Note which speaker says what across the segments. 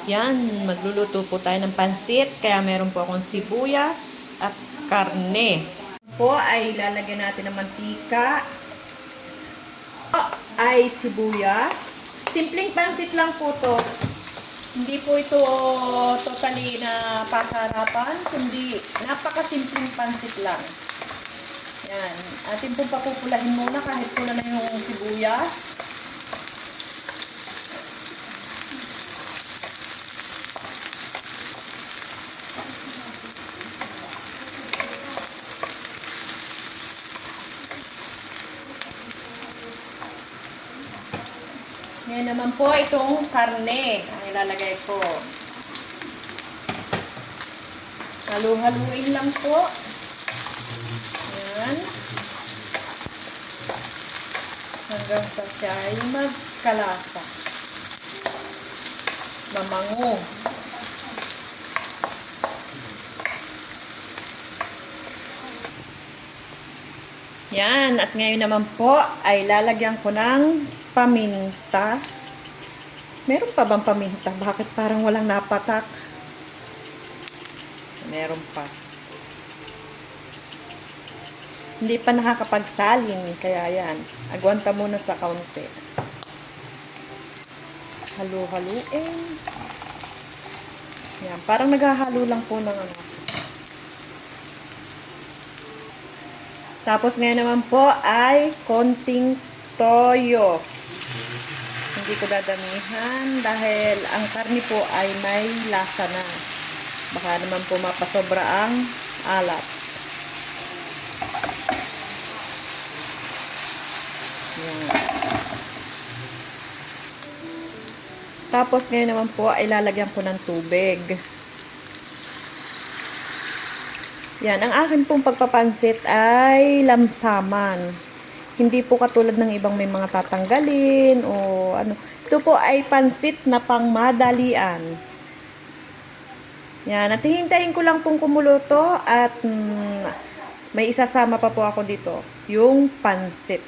Speaker 1: Yan, magluluto po tayo ng pansit. Kaya meron po akong sibuyas at karne. Po ay lalagyan natin ng mantika. Ay sibuyas. Simpleng pansit lang po to. Hindi po ito totally na pasarapan, kundi napakasimpleng pansit lang. Yan. Atin pong papupulahin muna kahit pula na yung sibuyas. Ngayon naman po itong karne ang ilalagay ko. Halu-haluin lang po. Yan. Hanggang sa siya ay magkalasa. Mamango. Yan. At ngayon naman po ay lalagyan ko ng paminta. Meron pa bang paminta? Bakit parang walang napatak? Meron pa. Hindi pa nakakapagsalin. Kaya yan. Agwanta muna sa kaunti. Halu-haluin. Yan. Parang naghahalo lang po ng ano. Tapos ngayon naman po ay konting toyo. Hindi ko dadamihan dahil ang karne po ay may lasa na. Baka naman po mapasobra ang alat. Yan. Tapos ngayon naman po ay lalagyan ko ng tubig. Yan, ang akin pong pagpapansit ay lamsaman. Hindi po katulad ng ibang may mga tatanggalin o ano. Ito po ay pansit na pangmadalian. Yan, at hihintayin ko lang pong kumuluto at may isasama pa po ako dito, yung pansit.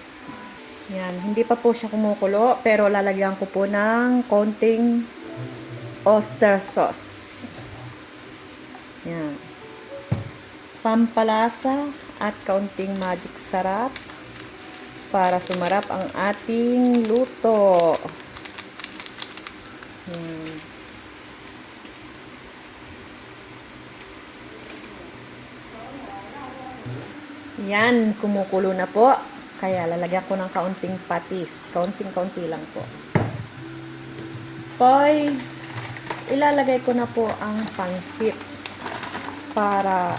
Speaker 1: Yan, hindi pa po siya kumukulo pero lalagyan ko po ng konting oyster sauce. Yan. Pampalasa at kaunting magic sarap para sumarap ang ating luto. Yan, kumukulo na po. Kaya lalagyan ko ng kaunting patis. Kaunting-kaunti lang po. Poy, ilalagay ko na po ang pansit para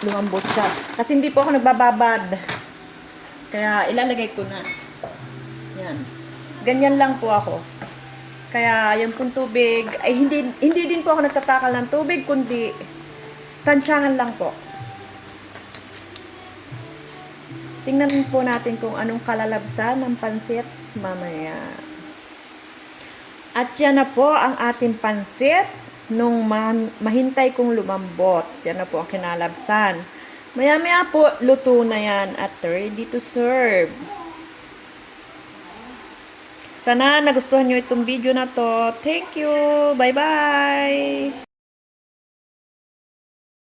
Speaker 1: lumambot siya. Kasi hindi po ako nagbababad. Kaya ilalagay ko na. Yan. Ganyan lang po ako. Kaya yung pong tubig, ay hindi din po ako nagtatakal ng tubig, kundi tansyangan lang po. Tingnan po natin kung anong kalalabsan ng pansit mamaya. At yan na po ang ating pansit nung mahintay kong lumambot. Yan na po ang kinalabsan. Maya-maya po, luto na yan at ready to serve. Sana nagustuhan nyo itong video na to. Thank you! Bye-bye!